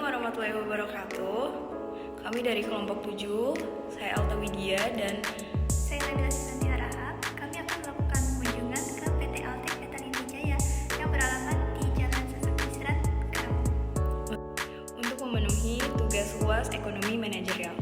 warahmatullahi wabarakatuh. Kami dari kelompok 7, saya Alta Widya dan saya Nabila Susanti Harahap. Kami akan melakukan kunjungan ke PT Altek Veteriner Jaya yang beralamat di Jalan Sesakisrat, Karawang. Untuk memenuhi tugas UAS Ekonomi Manajerial.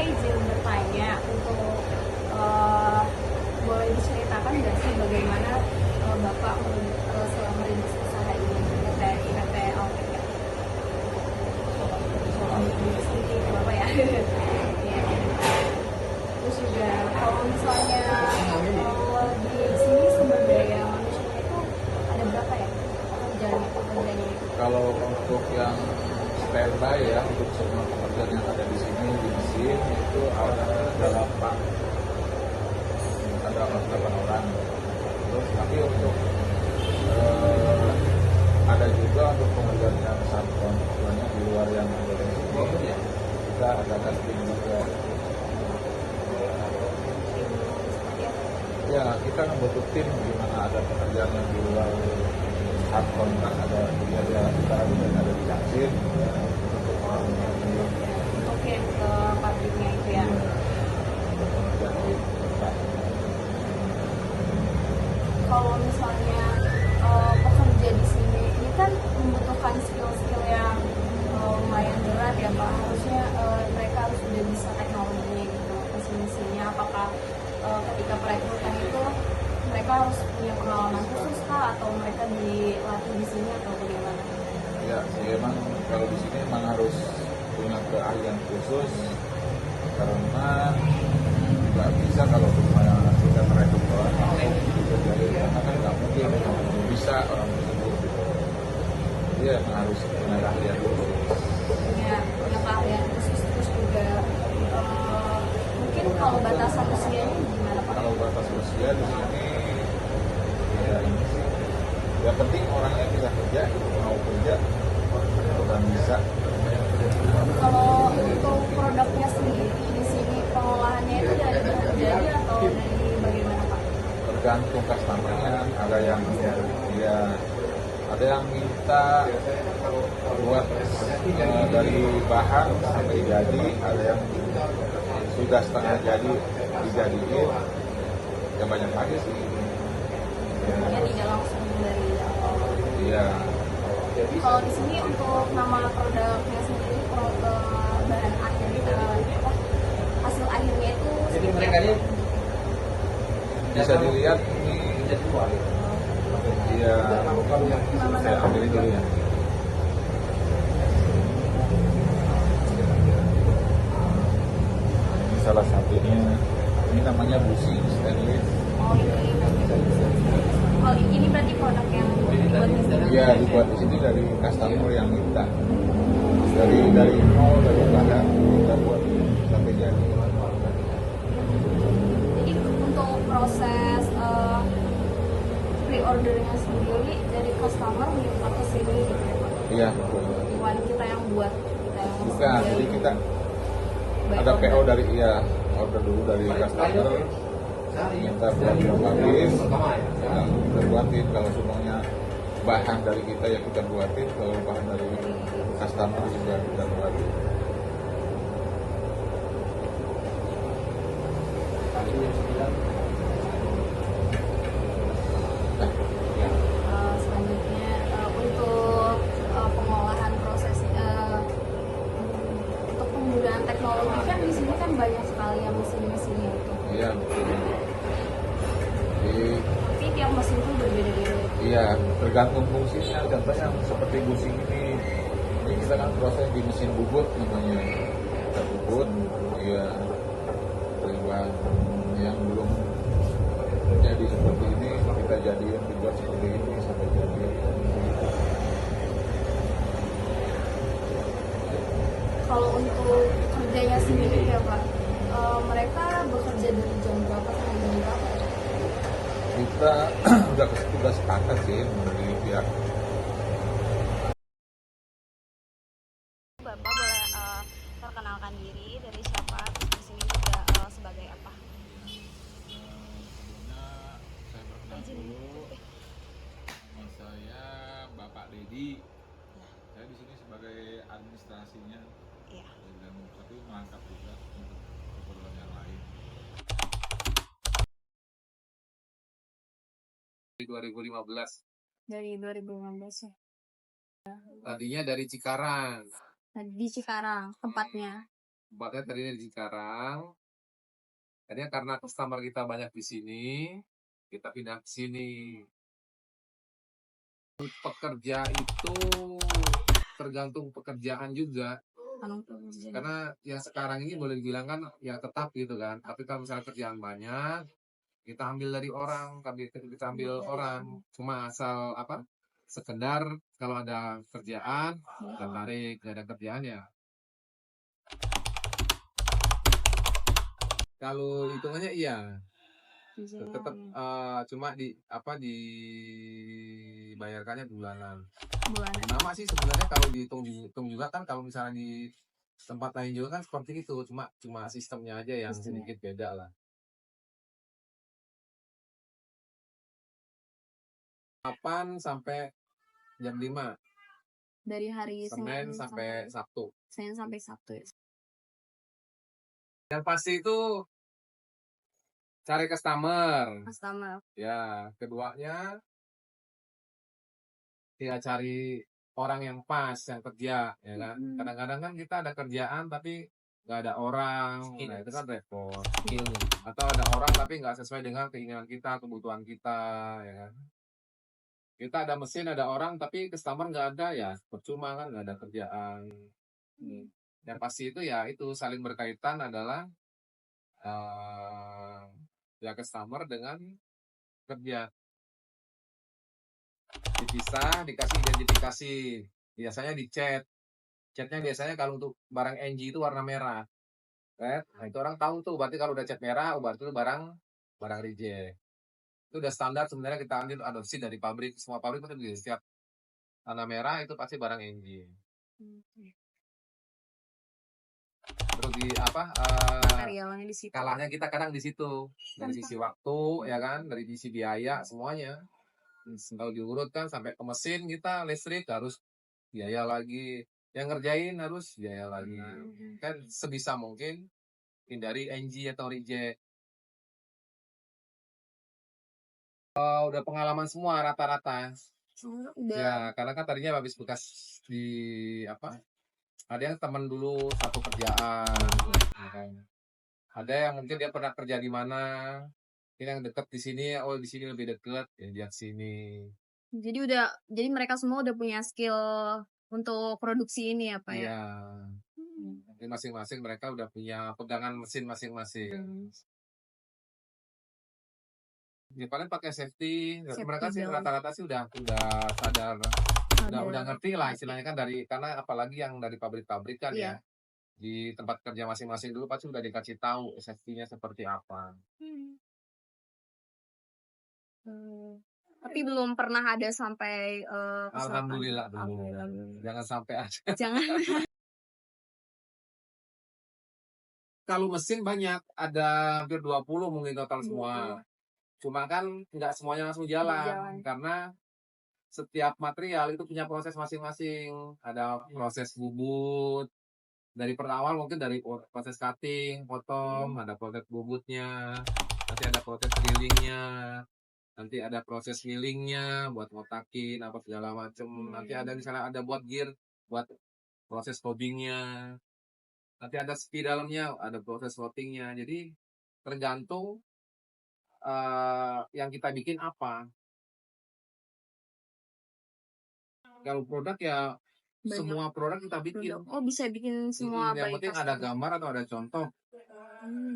Izin bertanya untuk boleh diceritakan nggak sih bagaimana Bapak selama merintis usaha ini PT Altek ya? Sedikit ya Bapak ya. Ya. Terus juga kalau misalnya di sini sumber daya manusianya itu ada berapa ya? Pekerjanya itu? Kalau untuk yang standby ya, untuk semua pekerjaan yang ada di sini di mesin itu ada 8 orang. Terus tapi untuk ada juga untuk pekerjaan yang subkontraktornya di luar yang ada di sini ya, kita ada casting juga. Ya, kita membutuh tim gimana ada pekerjaan yang di luar hard kontrak, ada dia kita ada di vaksin untuk orang yang Oke, ke pabriknya itu ya. untuk pengerjaan di tempat. Kalau misalnya pekerja di sini ini kan membutuhkan skill-skill yang lumayan berat ya Pak. Harusnya mereka harus sudah bisa teknologinya gitu, mesin-mesinnya. Apakah ketika perekrutan itu mereka harus punya pengalaman khusus kah, atau mereka dilatih di sini atau bagaimana? Ya, emang kalau di sini emang harus punya keahlian khusus karena nggak bisa kalau cuma kita merekrut orang langsung gitu, jadi karena kan nggak mungkin bisa orang tersebut gitu. Dia emang harus punya keahlian khusus. Punya keahlian khusus, terus juga mungkin kalau batasan usianya gimana Pak? Kalau batas usia di sini ya ini sih, yang penting orangnya bisa kerja, mau kerja bukan bisa. Kalau untuk produknya sendiri di sini pengolahannya itu dari bahan jadi atau dari bagaimana Pak? Tergantung customernya, ada yang dia ada yang minta buat dari bahan sampai jadi, ada yang sudah setengah jadi dijadiin, ya banyak lagi sih. Ya tidak langsung dari awal. Iya. Kalau di sini untuk nama produknya sendiri, bahan akhir hasil akhirnya itu Jadi mereka ini Bisa dilihat ini, iya, saya ambilin dulu ya. Ini salah satunya, ini namanya busi stainless. ini berarti produk yang dibuat di sini. Ya, dibuat di sini dari customer yang minta. Dari nol, dari bahan kita buat sampai jadi. Jadi untuk proses pre-ordernya sendiri dari customer minta ke sini gitu ya Pak? Iya, betul. Bukan kita yang buat, kita yang Bukan, jadi kita ada PO dari order dulu dari customer, minta buat bagiin, ya, kita buatin. Kalau semuanya bahan dari kita ya kita buatin, kalau bahan dari customer juga kita buatin. selanjutnya untuk pengolahan proses untuk penggunaan teknologi kan di sini kan banyak sekali yang mesin-mesinnya itu. Iya, betul. Jadi, Tapi tiap mesin itu berbeda-beda. iya, tergantung fungsinya. Contohnya seperti busi ini kita kan proses di mesin bubut namanya. Kita bubut, iya, terlibat yang belum jadi seperti ini kita jadiin dibuat seperti ini sampai jadi. Kalau untuk kerjanya sendiri ya Pak, mereka bekerja dari jam berapa sampai jam berapa? Kita udah sepakat sih dari pihak. Bapak boleh perkenalkan diri dari siapa, terus di sini juga sebagai apa? Sebelumnya saya perkenalkan dulu, nama saya Bapak Dedi. Saya di sini sebagai administrasinya. Iya. Dan tapi melengkap juga untuk keperluan yang lain. 2015. Dari 2015 ya. Tadinya dari Cikarang. Di Cikarang tempatnya. Tempatnya tadinya di Cikarang. Tadinya karena customer kita banyak di sini, kita pindah ke sini. Pekerja itu tergantung pekerjaan juga. Karena yang sekarang ini boleh dibilang kan ya tetap gitu kan. Tapi kalau misalnya kerjaan banyak, kita ambil dari orang, kita ambil orang. Cuma asal sekedar kalau ada kerjaan, kita tarik. Gak ada kerjaan ya. Kalau hitungannya iya, tetap cuma dibayarkannya bulanan. Nama sih sebenarnya kalau dihitung juga kan, kalau misalnya di tempat lain juga kan seperti itu, cuma sistemnya aja yang sedikit beda lah. 8 sampai jam 5. Dari hari Senin sampai Sabtu. Senin sampai Sabtu ya. Yang pasti itu cari customer. Customer. Ya, keduanya ya cari orang yang pas, yang kerja, ya kan. Kadang-kadang kan kita ada kerjaan tapi nggak ada orang, nah itu kan repot. Atau ada orang tapi nggak sesuai dengan keinginan kita, kebutuhan kita, ya kan. Kita ada mesin, ada orang, tapi customer nggak ada, ya percuma kan, nggak ada kerjaan. Yang pasti itu ya itu saling berkaitan adalah ya customer dengan kerja. Dipisah, dikasih identifikasi. Biasanya di chat. Chatnya biasanya kalau untuk barang NG itu warna merah. Right? Nah, itu orang tahu tuh, berarti kalau udah chat merah, berarti itu barang reject. Itu udah standar sebenarnya kita ambil adopsi dari pabrik. Semua pabrik itu begitu. Setiap warna merah itu pasti barang NG. Terus di Materialnya di situ. kalahnya kita kadang di situ. Dari sisi waktu, ya kan, dari sisi biaya, semuanya. Kalau diurut kan sampai ke mesin kita listrik harus biaya lagi, yang ngerjain harus biaya lagi. Kan sebisa mungkin hindari NG atau reject. Udah pengalaman semua rata-rata. Udah. Ya, karena kan tadinya habis bekas di ada yang teman dulu satu kerjaan, ya kan. Ada yang mungkin dia pernah kerja di mana, ini yang dekat di sini, oh di sini lebih dekat, ya dia sini. Jadi mereka semua udah punya skill untuk produksi ini ya Pak ya? Iya. Jadi masing-masing mereka udah punya pegangan mesin masing-masing. Ya paling pakai safety. Mereka sih belt. rata-rata sih udah sadar, udah ngerti lah istilahnya kan, karena apalagi yang dari pabrik-pabrik kan ya. Di tempat kerja masing-masing dulu pasti udah dikasih tahu safety-nya seperti apa. Tapi belum pernah ada sampai Alhamdulillah belum. Jangan sampai ada. Jangan. Kalau mesin banyak, ada hampir 20 mungkin total semua. Cuma kan nggak semuanya langsung jalan. Karena setiap material itu punya proses masing-masing. Ada proses bubut. Dari awal mungkin dari proses cutting, potong, ada proses bubutnya. Nanti ada proses drillingnya. Nanti ada proses millingnya, buat ngotakin, apa segala macem. Nanti ada misalnya ada buat gear, buat proses hobbingnya. Nanti ada speed dalamnya, ada proses floatingnya. Jadi tergantung yang kita bikin apa. Kalau produk ya Banyak. semua produk kita bikin. Oh bisa bikin semua. Yang penting ada gambar atau ada contoh.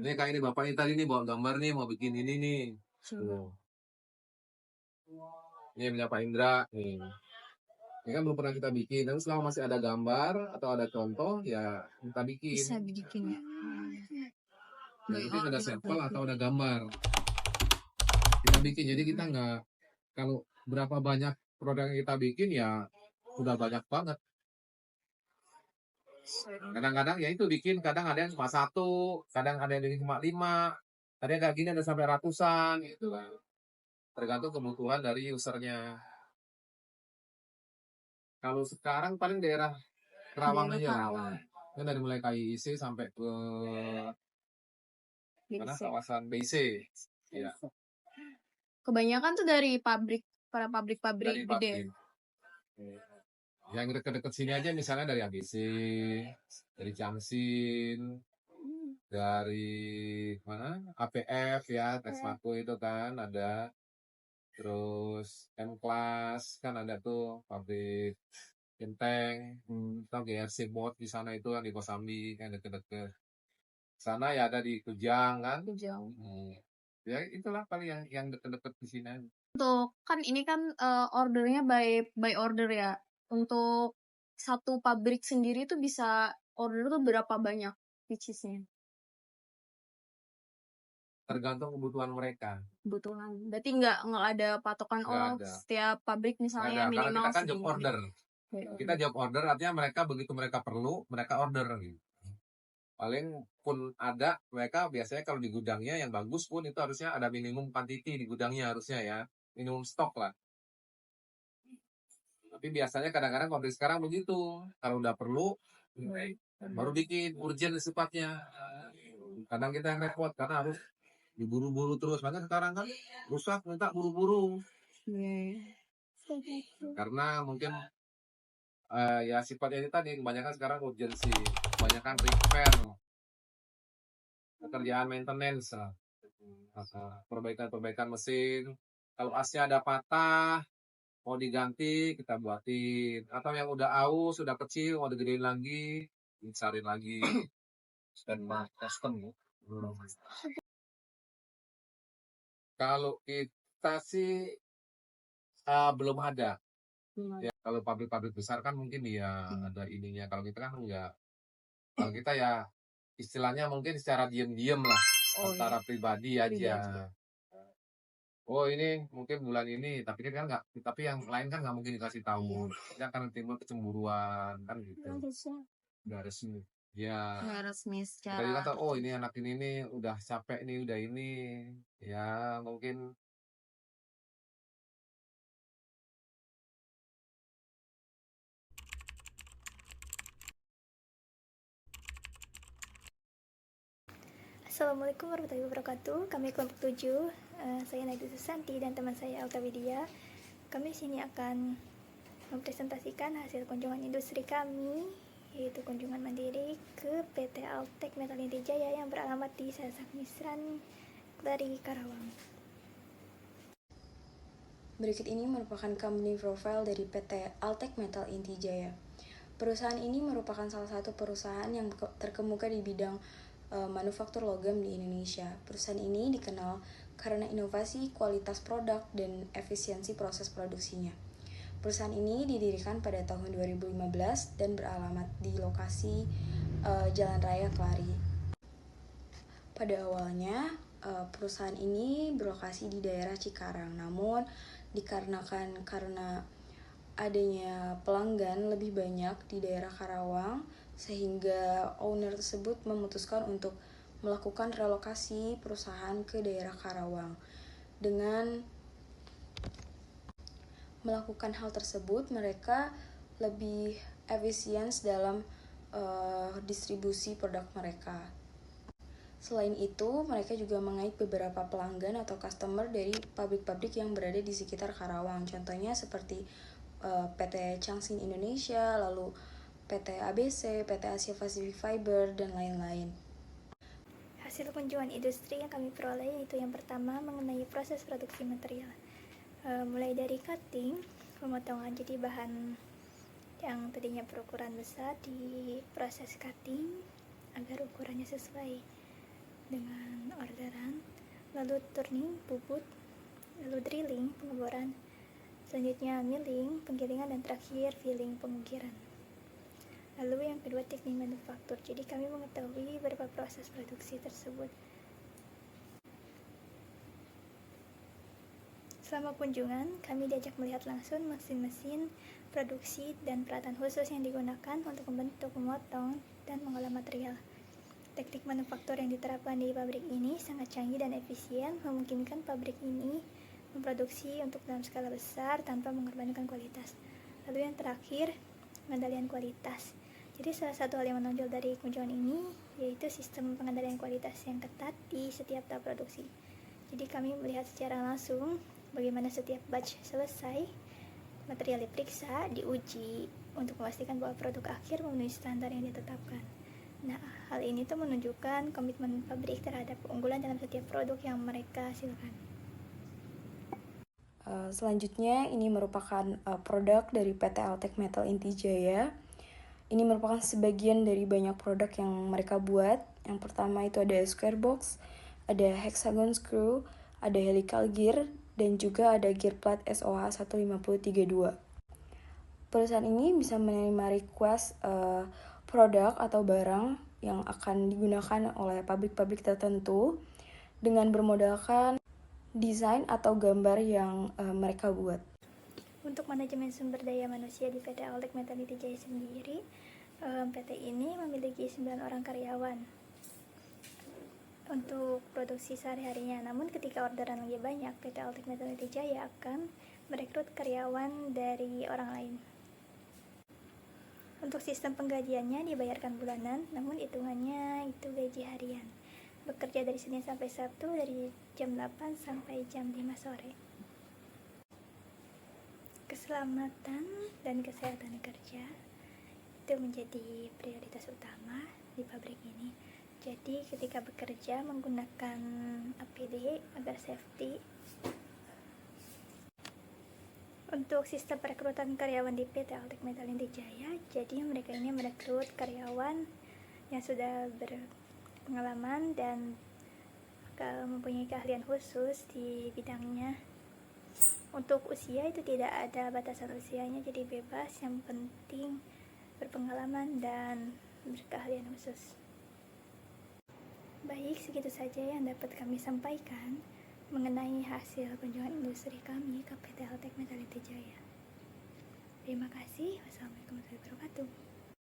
Ini kayak ini bapak ini tadi nih bawa gambar nih, mau bikin ini nih. Ini punya Pak Indra nih. Ini kan belum pernah kita bikin. Tapi selama masih ada gambar atau ada contoh, ya kita bikin. Bisa bikin ya. Nah, itu ada sampel atau ada gambar. Kita bikin, jadi kita nggak, kalau berapa banyak produk yang kita bikin ya udah banyak banget. Kadang-kadang ya itu bikin, kadang ada yang cuma 1, kadang ada yang cuma 5, ada yang kayak gini ada sampai ratusan gitu kan. Tergantung kebutuhan dari usernya. Kalau sekarang paling daerah Kerawang aja. Kan dari mulai KIIC sampai ke mana kawasan BC. Ya. Kebanyakan tuh dari para pabrik-pabrik Dari gede. Yang deket-deket sini aja misalnya dari ABC, dari Camsin, dari mana APF ya, Texmaco itu kan ada. Terus M-Class kan ada tuh pabrik Genteng, atau GRC Board di sana itu kan di Kosambi kan deket-deket. Sana ya ada di Kujang kan. Ya itulah paling yang deket-deket di sini. Untuk kan ini kan ordernya by order ya. Untuk satu pabrik sendiri tuh bisa order tuh berapa banyak pieces-nya? Tergantung kebutuhan mereka. Kebutuhan. Berarti nggak ada patokan Nggak ada. Setiap pabrik misalnya Karena minimal kita kan job segini. order. Kita job order artinya mereka begitu mereka perlu, mereka order gitu. Paling pun ada mereka biasanya kalau di gudangnya yang bagus pun itu harusnya ada minimum quantity di gudangnya harusnya ya, minimum stok lah. Tapi biasanya kadang-kadang pabrik sekarang begitu. Kalau udah perlu, baru bikin urgent sifatnya. Kadang kita yang repot karena harus diburu-buru terus. Makanya sekarang kan rusak minta buru-buru. Karena mungkin ya sifatnya ini tadi kebanyakan sekarang urgensi, kebanyakan repair, pekerjaan maintenance, perbaikan mesin. Kalau asnya ada patah, mau diganti kita buatin. Atau yang udah aus, sudah kecil, mau digedein lagi, disarin lagi. Dan custom. Kalau kita sih belum ada. Ya, kalau pabrik-pabrik besar kan mungkin ya ada ininya. Kalau kita kan enggak. Kalau kita ya istilahnya mungkin secara diam-diam lah, antara pribadi aja. Oh ini mungkin bulan ini, tapi kan nggak, tapi yang lain kan nggak mungkin dikasih tahu. Dia akan timbul kecemburuan kan gitu. Nggak resmi. Ya. Nggak resmi Kita juga secara tahu, oh ini anak ini nih udah capek nih, udah ini. Ya mungkin. Assalamualaikum warahmatullahi wabarakatuh. Kami kelompok 7, saya Nadia Susanti dan teman saya Alta Widya. Kami sini akan mempresentasikan hasil kunjungan industri kami, yaitu kunjungan mandiri ke PT Altek Metal Inti Jaya yang beralamat di Sasak Misran, dari Karawang. Berikut ini merupakan company profile dari PT Altek Metal Inti Jaya. Perusahaan ini merupakan salah satu perusahaan yang terkemuka di bidang manufaktur logam di Indonesia. Perusahaan ini dikenal karena inovasi kualitas produk dan efisiensi proses produksinya. Perusahaan ini didirikan pada tahun 2015 dan beralamat di lokasi Jalan Raya Kelari. Pada awalnya, perusahaan ini berlokasi di daerah Cikarang, namun dikarenakan karena adanya pelanggan lebih banyak di daerah Karawang, sehingga owner tersebut memutuskan untuk melakukan relokasi perusahaan ke daerah Karawang. Dengan melakukan hal tersebut, mereka lebih efisien dalam distribusi produk mereka. Selain itu, mereka juga mengait beberapa pelanggan atau customer dari pabrik-pabrik yang berada di sekitar Karawang. Contohnya seperti PT Changsin Indonesia, lalu PT ABC, PT Asia Pacific Fiber, dan lain-lain. Hasil kunjungan industri yang kami peroleh yaitu yang pertama mengenai proses produksi material. Mulai dari cutting, pemotongan, jadi bahan yang tadinya berukuran besar di proses cutting agar ukurannya sesuai dengan orderan, lalu turning, bubut, lalu drilling, pengeboran, selanjutnya milling, penggilingan, dan terakhir filling, pengukiran. Lalu yang kedua teknik manufaktur, jadi kami mengetahui beberapa proses produksi tersebut. Selama kunjungan, kami diajak melihat langsung mesin-mesin produksi dan peralatan khusus yang digunakan untuk membentuk, memotong, dan mengolah material. Teknik manufaktur yang diterapkan di pabrik ini sangat canggih dan efisien, memungkinkan pabrik ini memproduksi untuk dalam skala besar tanpa mengorbankan kualitas. Lalu yang terakhir, pengendalian kualitas. Jadi salah satu hal yang menonjol dari kunjungan ini yaitu sistem pengendalian kualitas yang ketat di setiap tahap produksi. Jadi kami melihat secara langsung bagaimana setiap batch selesai, material diperiksa, diuji untuk memastikan bahwa produk akhir memenuhi standar yang ditetapkan. Nah, hal ini tuh menunjukkan komitmen pabrik terhadap keunggulan dalam setiap produk yang mereka hasilkan. Selanjutnya, ini merupakan produk dari PT Altek Metal Inti Jaya. Ini merupakan sebagian dari banyak produk yang mereka buat. Yang pertama itu ada square box, ada hexagon screw, ada helical gear, dan juga ada gear plat SOH 15032. Perusahaan ini bisa menerima request produk atau barang yang akan digunakan oleh pabrik-pabrik tertentu dengan bermodalkan desain atau gambar yang mereka buat. Untuk manajemen sumber daya manusia di PT Altek Metal Inti Jaya sendiri, PT ini memiliki 9 orang karyawan. untuk produksi sehari-harinya. Namun ketika orderan lagi banyak, PT Altik Metal Inti Jaya akan merekrut karyawan dari orang lain. Untuk sistem penggajiannya dibayarkan bulanan, namun hitungannya itu gaji harian. Bekerja dari Senin sampai Sabtu dari jam 8 sampai jam 5 sore. Keselamatan dan kesehatan kerja itu menjadi prioritas utama di pabrik ini. Jadi ketika bekerja menggunakan APD agar safety. Untuk sistem perekrutan karyawan di PT Altik Metal Inti Jaya, jadi mereka ini merekrut karyawan yang sudah berpengalaman dan mempunyai keahlian khusus di bidangnya. Untuk usia itu tidak ada batasan usianya, jadi bebas, yang penting berpengalaman dan berkeahlian khusus. Baik, segitu saja yang dapat kami sampaikan mengenai hasil kunjungan industri kami ke PT Altik Metal Inti Jaya. Terima kasih. Wassalamualaikum warahmatullahi wabarakatuh.